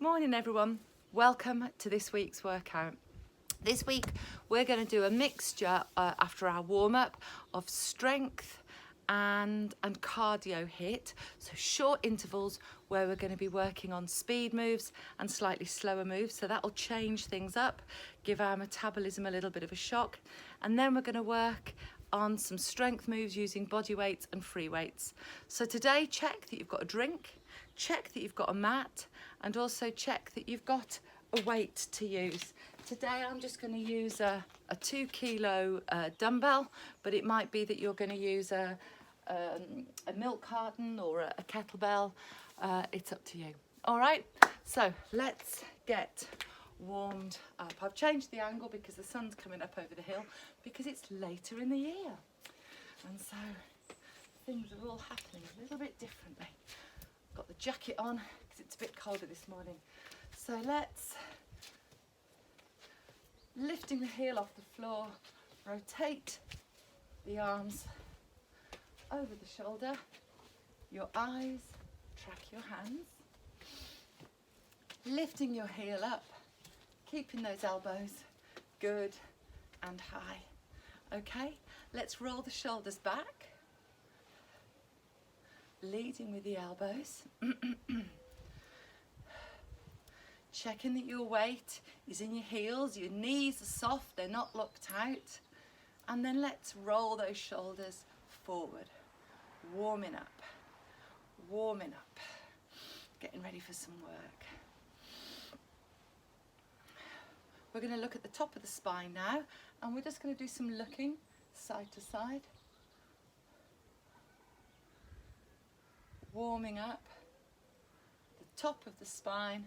Morning everyone, welcome to this week's workout. This week we're going to do a mixture after our warm-up of strength and cardio hit, so short intervals where we're going to be working on speed moves and slightly slower moves, so that'll change things up, give our metabolism a little bit of a shock, and then we're going to work on some strength moves using body weights and free weights. So today, check that you've got a drink, check that you've got a mat, and also check that you've got a weight to use. Today I'm just going to use a 2 kilo dumbbell, but it might be that you're going to use a milk carton or a kettlebell. It's up to you. All right, so let's get warmed up. I've changed the angle because the sun's coming up over the hill because it's later in the year, and so things are all happening a little bit differently. Got the jacket on because it's a bit colder this morning. So let's, lifting the heel off the floor, rotate the arms over the shoulder, your eyes, track your hands, lifting your heel up, keeping those elbows good and high. Okay, let's roll the shoulders back, leading with the elbows. Checking that your weight is in your heels, your knees are soft, they're not locked out. And then let's roll those shoulders forward, warming up, getting ready for some work. We're going to look at the top of the spine now, and we're just going to do some looking side to side. Warming up the top of the spine.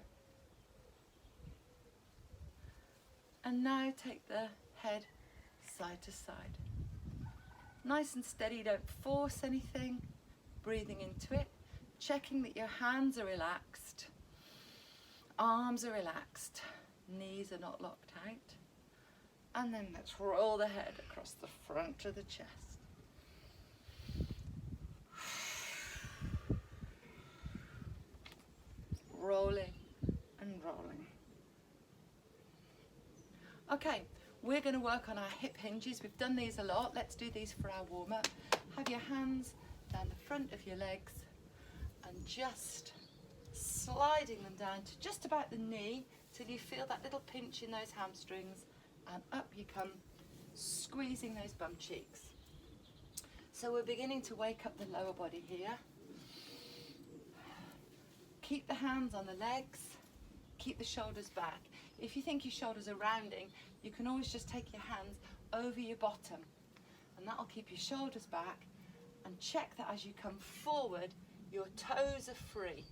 And now take the head side to side. Nice and steady, don't force anything. Breathing into it, checking that your hands are relaxed, arms are relaxed, knees are not locked out. And then let's roll the head across the front of the chest. Rolling and rolling. Okay, we're going to work on our hip hinges. We've done these a lot. Let's do these for our warm-up. Have your hands down the front of your legs and just sliding them down to just about the knee till you feel that little pinch in those hamstrings, and up you come, squeezing those bum cheeks. So we're beginning to wake up the lower body here. Keep the hands on the legs, keep the shoulders back. If you think your shoulders are rounding, you can always just take your hands over your bottom, and that'll keep your shoulders back. And check that as you come forward, your toes are free,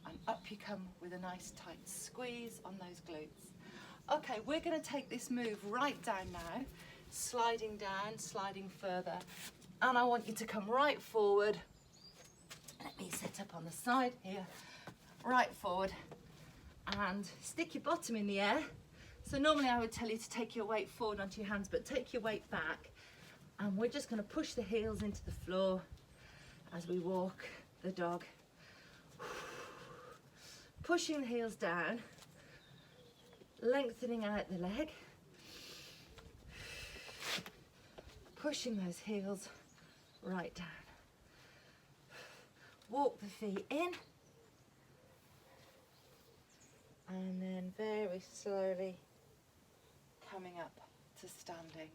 and up you come with a nice tight squeeze on those glutes. Okay, we're going to take this move right down now, sliding down, sliding further, and I want you to come right forward. Let me sit up on the side here, right forward, and stick your bottom in the air. So normally I would tell you to take your weight forward onto your hands, but take your weight back, and we're just going to push the heels into the floor as we walk the dog. Pushing the heels down, lengthening out the leg, pushing those heels right down. Walk the feet in, and then very slowly coming up to standing.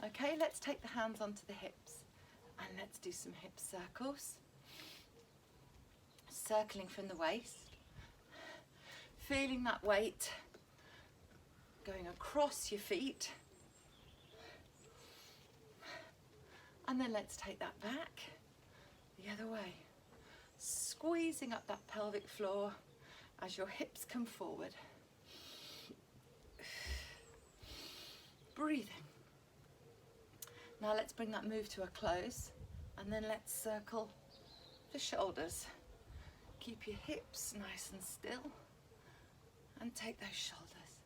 Okay, let's take the hands onto the hips and let's do some hip circles. Circling from the waist, feeling that weight going across your feet. And then let's take that back the other way, squeezing up that pelvic floor as your hips come forward. Breathing. Now let's bring that move to a close, and then let's circle the shoulders. Keep your hips nice and still, and take those shoulders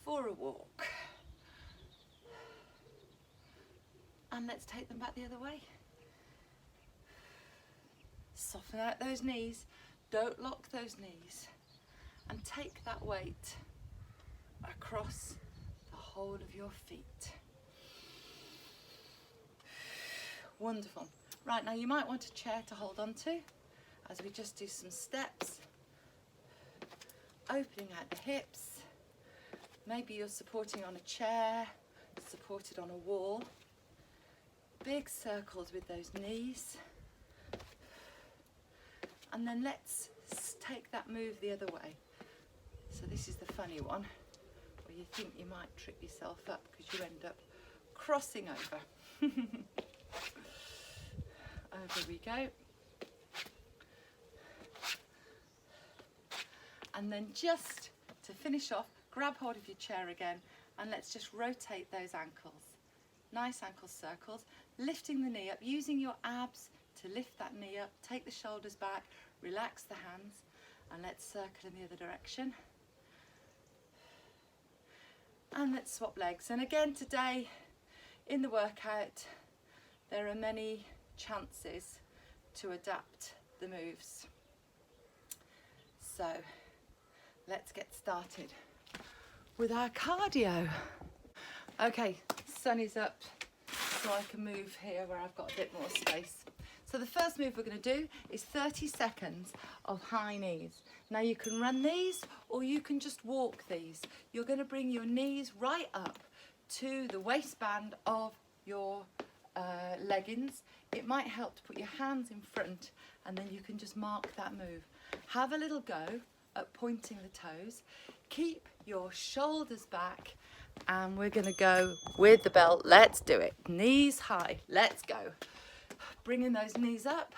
for a walk. And let's take them back the other way. Soften out those knees. Don't lock those knees. and take that weight across the whole of your feet. Wonderful. Right, now you might want a chair to hold on to as we just do some steps. Opening out the hips. Maybe you're supporting on a chair, supported on a wall. Big circles with those knees. And then let's take that move the other way. So this is the funny one, where you think you might trip yourself up because you end up crossing over. Over we go. And then just to finish off, grab hold of your chair again and let's just rotate those ankles. Nice ankle circles, lifting the knee up, using your abs to lift that knee up, take the shoulders back, relax the hands, and let's circle in the other direction. And let's swap legs. And again today in the workout, there are many chances to adapt the moves. So let's get started with our cardio. Okay, sun is up so I can move here where I've got a bit more space. So the first move we're going to do is 30 seconds of high knees. Now you can run these or you can just walk these. You're going to bring your knees right up to the waistband of your leggings. It might help to put your hands in front and then you can just mark that move. Have a little go at pointing the toes. Keep your shoulders back and we're going to go with the belt. Let's do it. Knees high. Let's go. Bringing those knees up.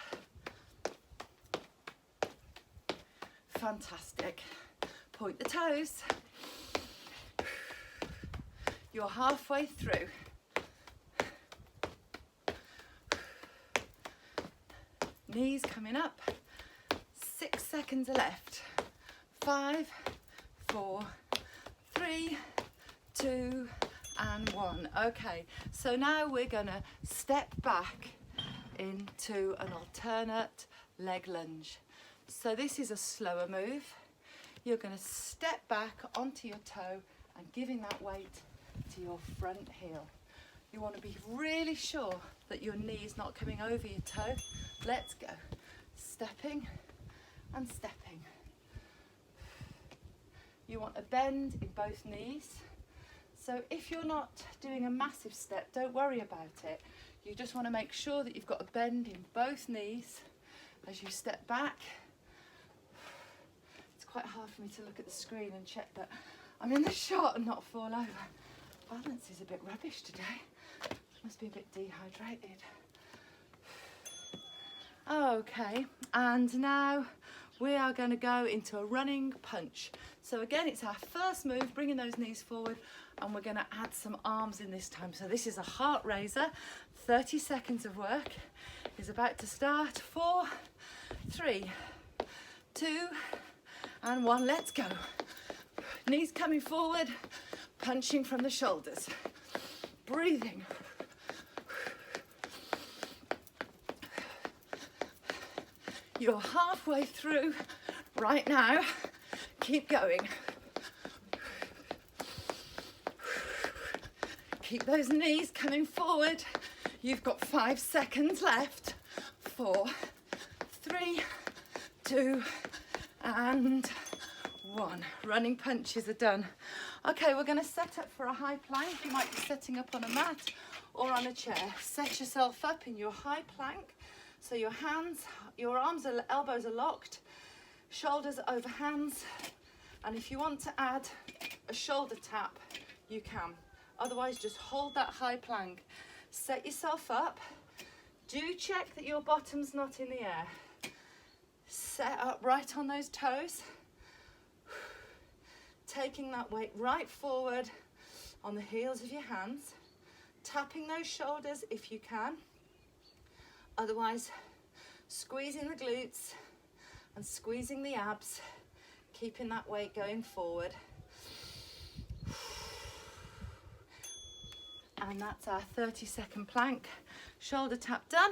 Fantastic. Point the toes. You're halfway through. Knees coming up. 6 seconds left. 5, 4, 3, 2, and 1. Okay, so now we're gonna step back into an alternate leg lunge. So this is a slower move. You're gonna step back onto your toe and giving that weight to your front heel. You want to be really sure that your knee is not coming over your toe. Let's go. Stepping and stepping. You want a bend in both knees. So if you're not doing a massive step, don't worry about it. You just want to make sure that you've got a bend in both knees as you step back. It's quite hard for me to look at the screen and check that I'm in the shot and not fall over. Balance is a bit rubbish today. Must be a bit dehydrated. Okay, and now we are going to go into a running punch. So again, it's our first move, bringing those knees forward, and we're going to add some arms in this time. So this is a heart raiser. 30 seconds of work is about to start. 4, 3, 2, and 1. Let's go. Knees coming forward, punching from the shoulders. Breathing. You're halfway through right now. Keep going. Keep those knees coming forward. You've got 5 seconds left. 4, 3, 2, and 1. Running punches are done. Okay, we're going to set up for a high plank. You might be setting up on a mat or on a chair. Set yourself up in your high plank. So your hands, your arms, elbows are locked, shoulders over hands. And if you want to add a shoulder tap, you can. Otherwise, just hold that high plank. Set yourself up. Do check that your bottom's not in the air. Set up right on those toes. Taking that weight right forward on the heels of your hands. Tapping those shoulders if you can. Otherwise, squeezing the glutes and squeezing the abs, keeping that weight going forward. And that's our 30-second plank. Shoulder tap done.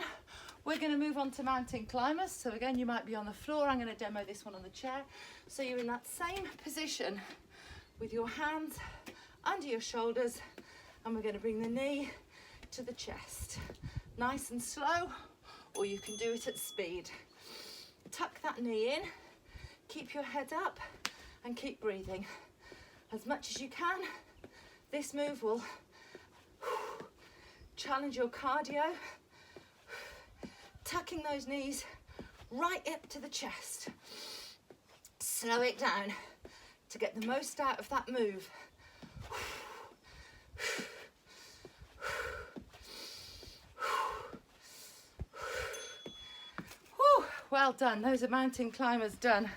We're going to move on to mountain climbers. So again, you might be on the floor. I'm going to demo this one on the chair. So you're in that same position with your hands under your shoulders, and we're going to bring the knee to the chest. Nice and slow, or you can do it at speed. Tuck that knee in, keep your head up, and keep breathing as much as you can. This move will challenge your cardio, tucking those knees right up to the chest. Slow it down to get the most out of that move. Whew, well done. Those are mountain climbers done.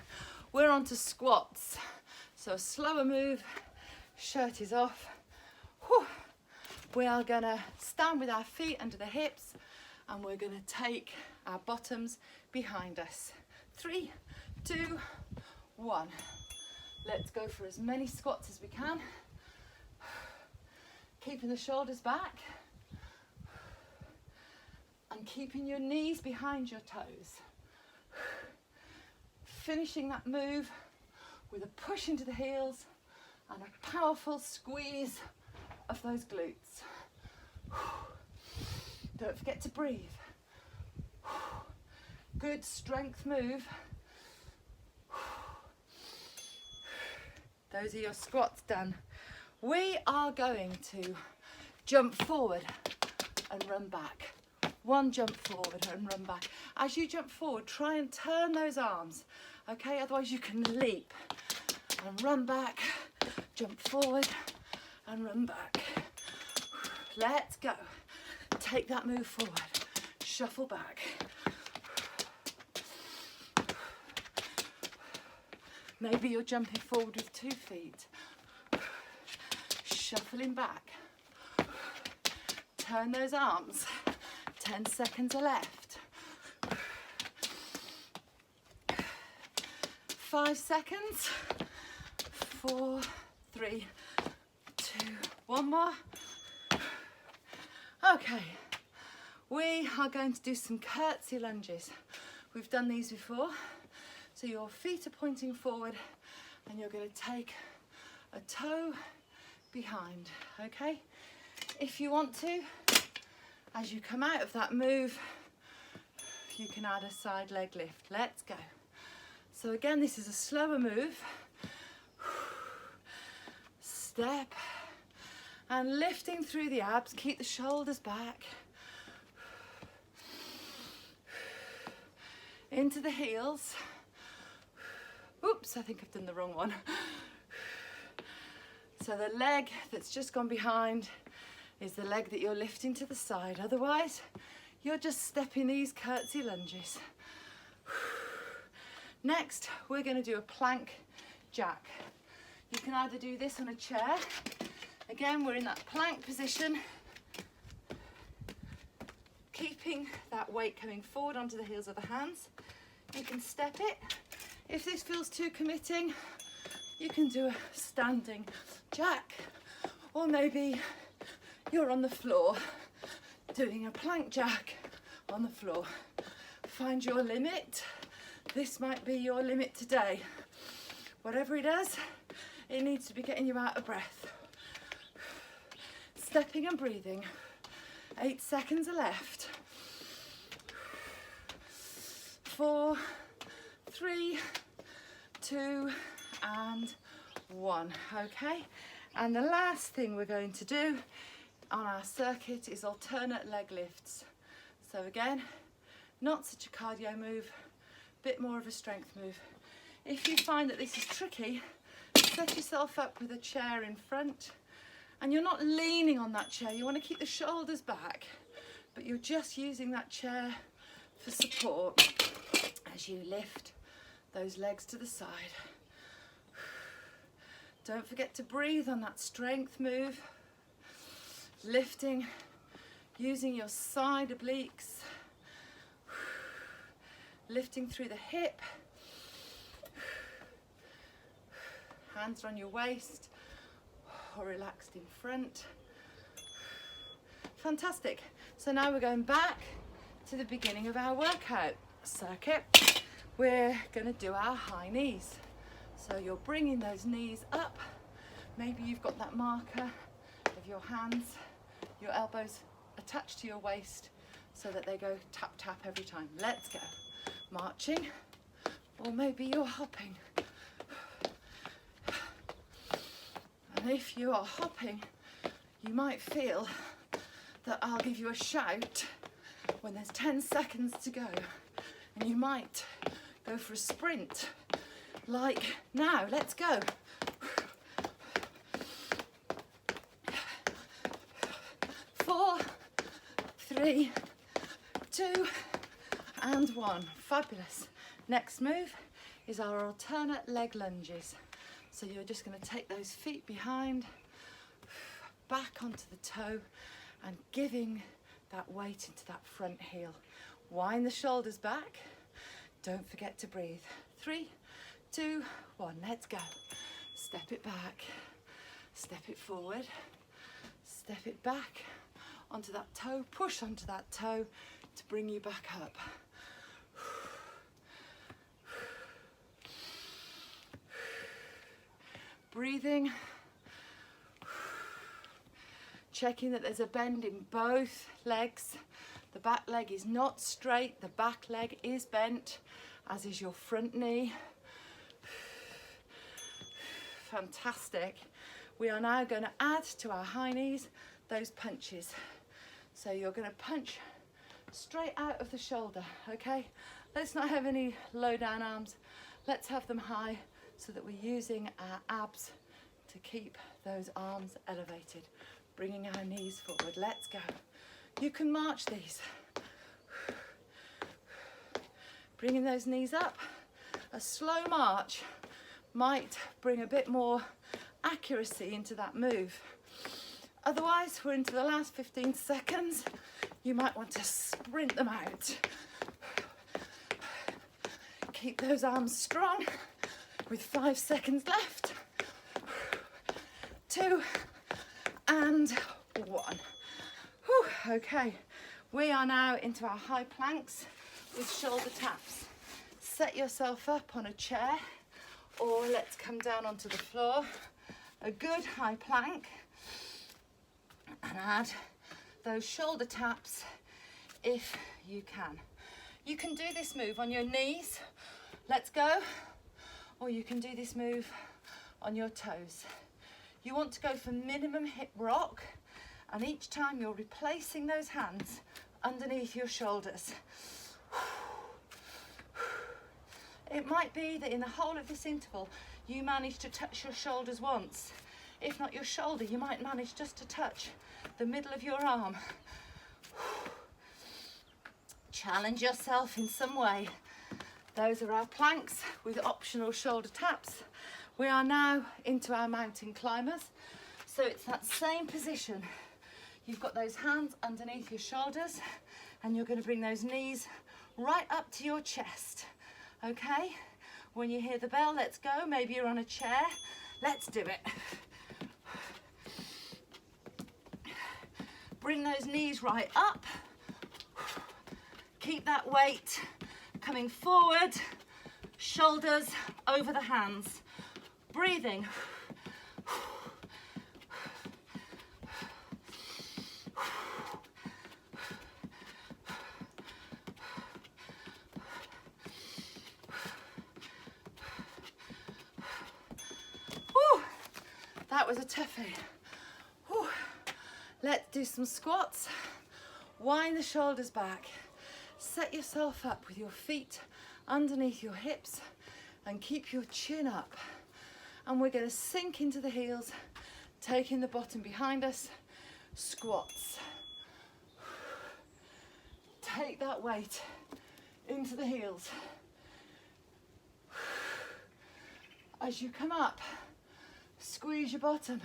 We're on to squats. So a slower move, shirt is off. Whew. We are gonna stand with our feet under the hips, and we're gonna take our bottoms behind us. 3, 2, 1. Let's go for as many squats as we can. Keeping the shoulders back and keeping your knees behind your toes. Finishing that move with a push into the heels and a powerful squeeze of those glutes. Don't forget to breathe. Good strength move. Those are your squats done. We are going to jump forward and run back. One jump forward and run back. As you jump forward, try and turn those arms, okay? Otherwise you can leap and run back, jump forward and run back. Let's go. Take that move forward, shuffle back. Maybe you're jumping forward with 2 feet. Shuffling back. Turn those arms. 10 seconds are left. 5 seconds. 4, 3, 2, 1 more. Okay, we are going to do some curtsy lunges. We've done these before. So your feet are pointing forward and you're going to take a toe behind, okay? If you want to, as you come out of that move, you can add a side leg lift. Let's go. So again, this is a slower move. Step and lifting through the abs, keep the shoulders back. Into the heels. Oops, I think I've done the wrong one. So the leg that's just gone behind is the leg that you're lifting to the side. Otherwise, you're just stepping these curtsy lunges. Next, we're going to do a plank jack. You can either do this on a chair. Again, we're in that plank position, keeping that weight coming forward onto the heels of the hands. You can step it. If this feels too committing, you can do a standing jack, or maybe you're on the floor doing a plank jack on the floor. Find your limit. This might be your limit today. Whatever it is, it needs to be getting you out of breath. Stepping and breathing. 8 seconds are left. 4, 3, 2, and 1. Okay, and the last thing we're going to do on our circuit is alternate leg lifts. So again, not such a cardio move, bit more of a strength move. If you find that this is tricky, set yourself up with a chair in front, and you're not leaning on that chair. You want to keep the shoulders back, but you're just using that chair for support as you lift those legs to the side. Don't forget to breathe on that strength move. Lifting, using your side obliques. Lifting through the hip. Hands are on your waist or relaxed in front. Fantastic. So now we're going back to the beginning of our workout circuit. We're going to do our high knees. So you're bringing those knees up. Maybe you've got that marker of your hands, your elbows attached to your waist so that they go tap tap every time. Let's go. Marching, or maybe you're hopping. And if you are hopping, you might feel that I'll give you a shout when there's 10 seconds to go. And you might go for a sprint, like now. Let's go. 4, 3, 2, and 1. Fabulous. Next move is our alternate leg lunges. So you're just going to take those feet behind, back onto the toe, and giving that weight into that front heel. Wind the shoulders back. Don't forget to breathe. 3, 2, 1. Let's go. Step it back. Step it forward. Step it back onto that toe. Push onto that toe to bring you back up. Breathing. Checking that there's a bend in both legs. The back leg is not straight, the back leg is bent, as is your front knee. Fantastic. We are now going to add to our high knees those punches. So you're going to punch straight out of the shoulder, okay? Let's not have any low down arms. Let's have them high so that we're using our abs to keep those arms elevated. Bringing our knees forward. Let's go. You can march these. Bringing those knees up. A slow march might bring a bit more accuracy into that move. Otherwise, we're into the last 15 seconds. You might want to sprint them out. Keep those arms strong with 5 seconds left. 2 and 1. Whew, okay, we are now into our high planks with shoulder taps. Set yourself up on a chair, or let's come down onto the floor. A good high plank, and add those shoulder taps if you can. You can do this move on your knees. Let's go. Or you can do this move on your toes. You want to go for minimum hip rock, and each time you're replacing those hands underneath your shoulders. It might be that in the whole of this interval you manage to touch your shoulders once. If not your shoulder, you might manage just to touch the middle of your arm. Challenge yourself in some way. Those are our planks with optional shoulder taps. We are now into our mountain climbers. So it's that same position. You've got those hands underneath your shoulders, and you're going to bring those knees right up to your chest. Okay? When you hear the bell, let's go. Maybe you're on a chair. Let's do it. Bring those knees right up. Keep that weight coming forward. Shoulders over the hands. Breathing. Whew, that was a toughie. Whew. Let's do some squats. Wind the shoulders back. Set yourself up with your feet underneath your hips and keep your chin up. And we're going to sink into the heels, taking the bottom behind us. Squats. Take that weight into the heels. As you come up, squeeze your bottom.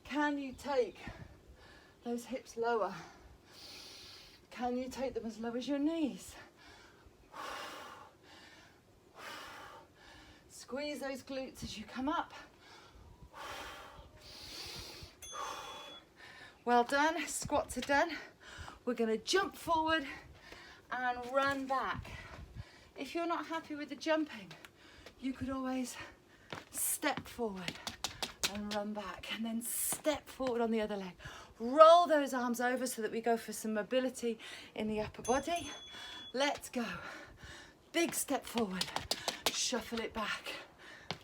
Can you take those hips lower? Can you take them as low as your knees? Squeeze those glutes as you come up. Well done, squats are done. we're going to jump forward and run back. If you're not happy with the jumping, you could always step forward and run back, and then step forward on the other leg. Roll those arms over so that we go for some mobility in the upper body. Let's go. Big step forward, shuffle it back.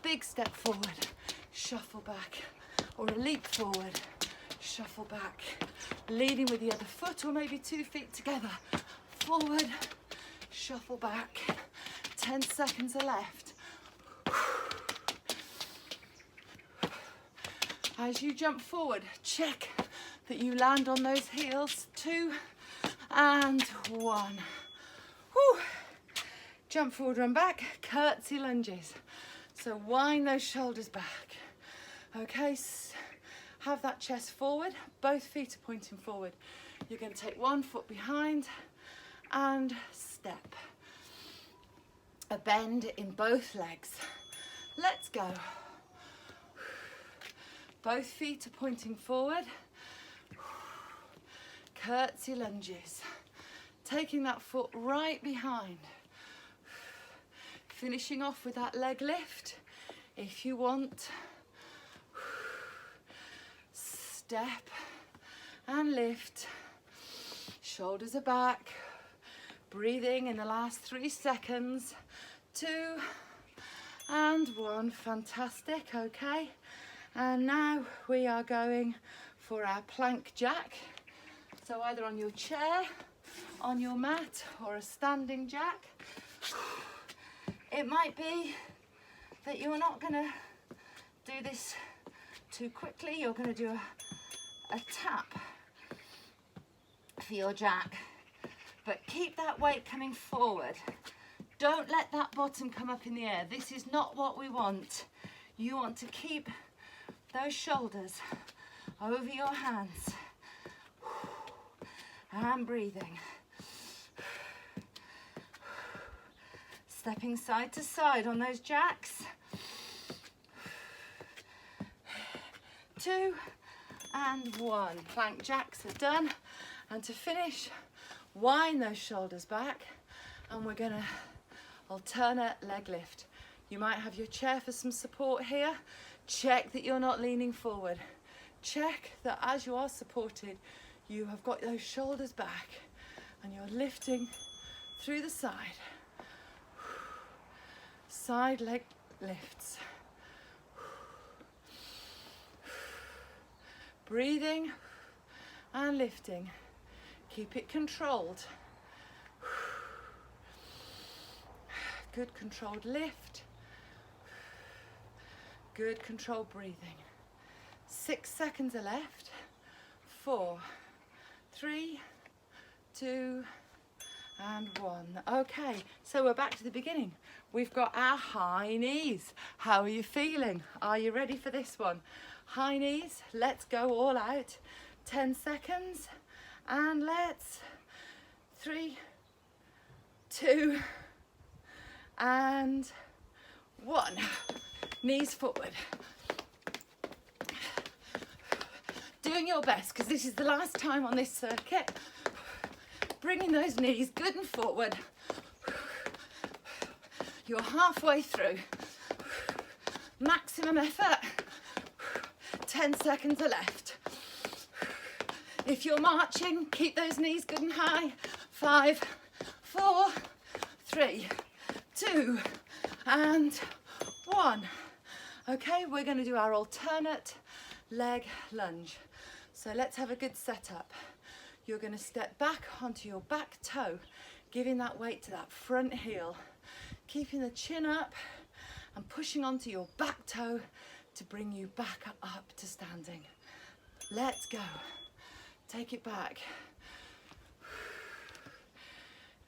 Big step forward, shuffle back. Or a leap forward, shuffle back. Leading with the other foot or maybe 2 feet together. Forward, shuffle back. 10 seconds are left. As you jump forward, check that you land on those heels. 2 and 1. Whew. Jump forward, run back, curtsy lunges. So wind those shoulders back. Okay, have that chest forward, both feet are pointing forward. You're going to take 1 foot behind and step. A bend in both legs. Let's go. Both feet are pointing forward. Curtsy lunges. Taking that foot right behind. Finishing off with that leg lift. If you want, step and lift. Shoulders are back. Breathing in the last 3 seconds. 2 and 1. Fantastic. Okay. And now we are going for our plank jack. So either on your chair, on your mat, or a standing jack. It might be that you're not going to do this too quickly. You're going to do a tap for your jack. But keep that weight coming forward. Don't let that bottom come up in the air. This is not what we want. You want to keep those shoulders over your hands. And breathing. Stepping side to side on those jacks. 2 and 1. Plank jacks are done. And to finish, wind those shoulders back, and we're going to alternate leg lift. You might have your chair for some support here. Check that you're not leaning forward. Check that as you are supported, you have got those shoulders back and you're lifting through the side. Side leg lifts. Breathing and lifting. Keep it controlled. Good controlled lift. Good controlled breathing. 6 seconds are left. 4, 3, 2, and 1. Okay, so we're back to the beginning. We've got our high knees. How are you feeling? Are you ready for this one? High knees, let's go all out. 10 seconds, and let's 3, 2, and 1. Knees forward. Doing your best, because this is the last time on this circuit. Bringing those knees good and forward. You're halfway through. Maximum effort. 10 seconds are left. If you're marching, keep those knees good and high. 5, 4, 3, 2, and 1. Okay, we're going to do our alternate leg lunge. So let's have a good setup. You're going to step back onto your back toe, giving that weight to that front heel, keeping the chin up and pushing onto your back toe to bring you back up to standing. Let's go. Take it back.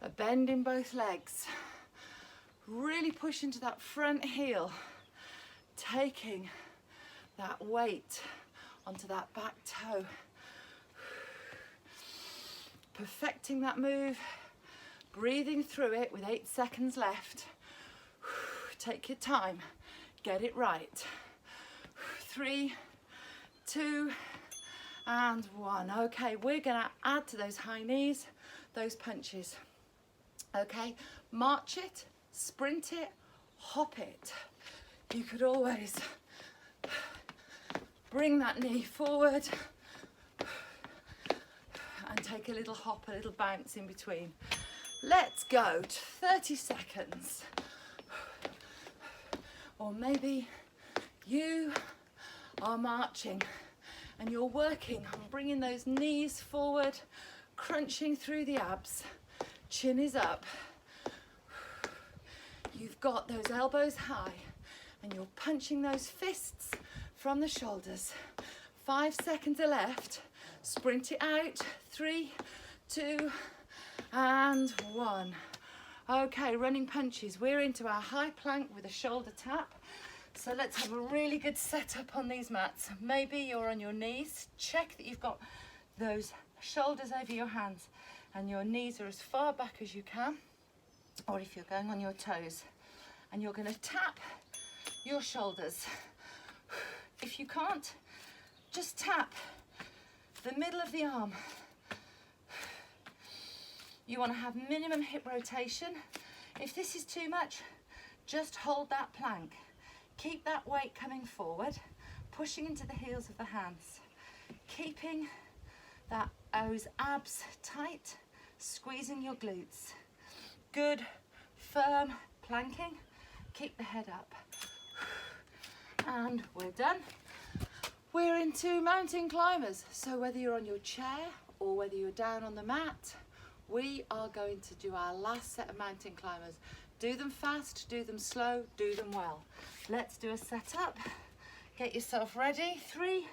A bend in both legs. Really push into that front heel, taking that weight onto that back toe. Perfecting that move, breathing through it with 8 seconds left. Take your time, get it right. 3, 2, and 1. Okay, we're gonna add to those high knees, those punches. Okay, march it, sprint it, hop it. You could always bring that knee forward and take a little hop, a little bounce in between. Let's go, 30 seconds. Or maybe you are marching and you're working on bringing those knees forward, crunching through the abs. Chin is up. You've got those elbows high and you're punching those fists from the shoulders. 5 seconds are left. Sprint it out. 3, 2, and 1. Okay, running punches. We're into our high plank with a shoulder tap. So let's have a really good setup on these mats. Maybe you're on your knees. Check that you've got those shoulders over your hands and your knees are as far back as you can. Or if you're going on your toes. And you're going to tap your shoulders. If you can't, just tap the middle of the arm. You want to have minimum hip rotation. If this is too much, just hold that plank. Keep that weight coming forward, pushing into the heels of the hands. Keeping those abs tight, squeezing your glutes. Good, firm planking. Keep the head up. And we're done. We're into mountain climbers. So whether you're on your chair or whether you're down on the mat, we are going to do our last set of mountain climbers. Do them fast, do them slow, do them well. Let's do a setup. Get yourself ready. 3,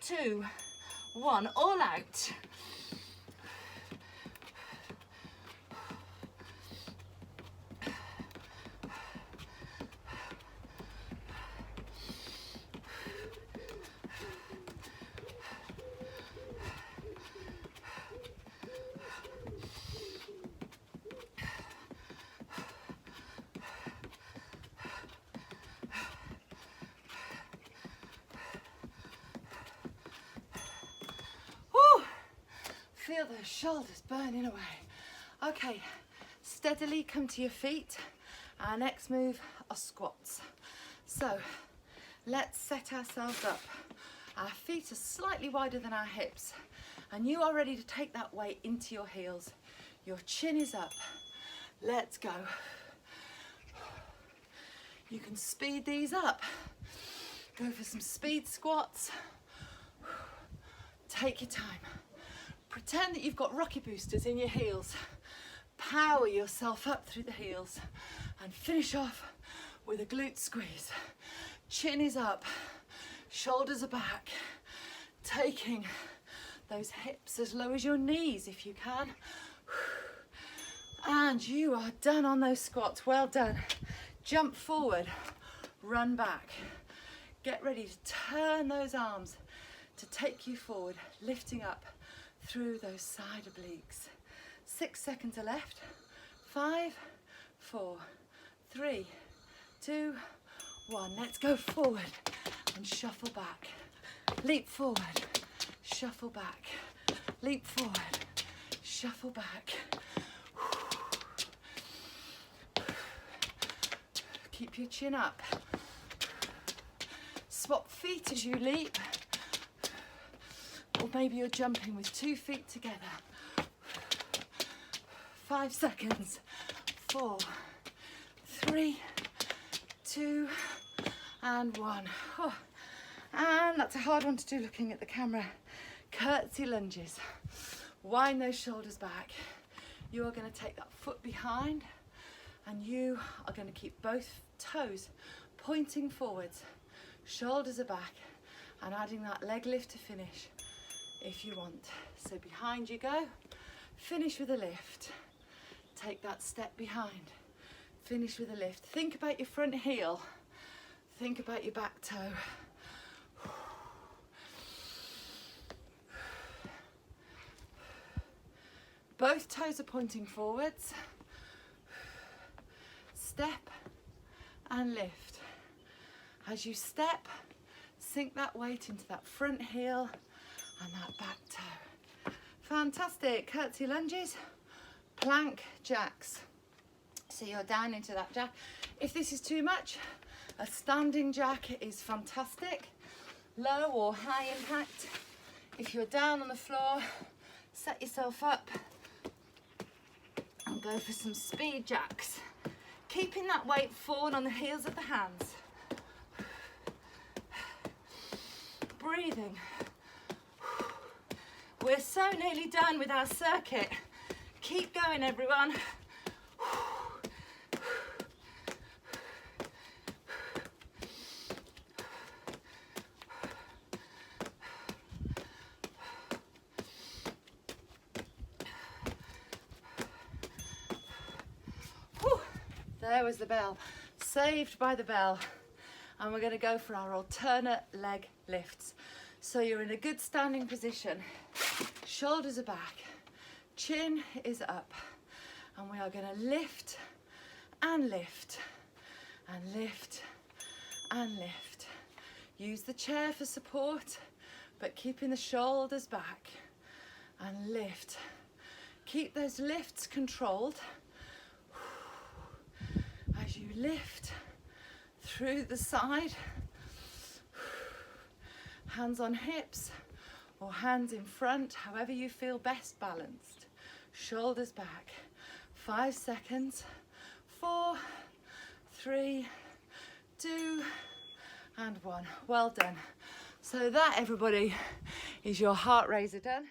2, 1, all out. Feel those shoulders burning away. Okay, steadily come to your feet. Our next move are squats. So let's set ourselves up. Our feet are slightly wider than our hips and you are ready to take that weight into your heels. Your chin is up. Let's go. You can speed these up. Go for some speed squats. Take your time. Pretend that you've got rocket boosters in your heels. Power yourself up through the heels and finish off with a glute squeeze. Chin is up, shoulders are back. Taking those hips as low as your knees if you can. And you are done on those squats, well done. Jump forward, run back. Get ready to turn those arms to take you forward, lifting up through those side obliques. 6 seconds are left. 5, 4, 3, 2, 1. Let's go forward and shuffle back. Leap forward, shuffle back. Leap forward, shuffle back. Keep your chin up. Swap feet as you leap. Or maybe you're jumping with 2 feet together. 5 seconds. 4, 3, 2, and 1. Oh. And that's a hard one to do looking at the camera. Curtsy lunges. Wind those shoulders back. You are going to take that foot behind and you are going to keep both toes pointing forwards. Shoulders are back and adding that leg lift to finish if you want. So behind you go, finish with a lift. Take that step behind, finish with a lift. Think about your front heel, think about your back toe. Both toes are pointing forwards. Step and lift. As you step, sink that weight into that front heel, and that back toe. Fantastic. Curtsy lunges, plank jacks. So you're down into that jack. If this is too much, a standing jack is fantastic. Low or high impact. If you're down on the floor, set yourself up and go for some speed jacks. Keeping that weight forward on the heels of the hands. Breathing. We're so nearly done with our circuit. Keep going, everyone. There was the bell, saved by the bell. And we're going to go for our alternate leg lifts. So you're in a good standing position, shoulders are back, chin is up, and we are going to lift and lift and lift and lift. Use the chair for support, but keeping the shoulders back, and lift. Keep those lifts controlled as you lift through the side, hands on hips or hands in front, however you feel best balanced. Shoulders back. 5 seconds. 4, 3, 2, and 1. Well done. So that, everybody, is your heart raiser done.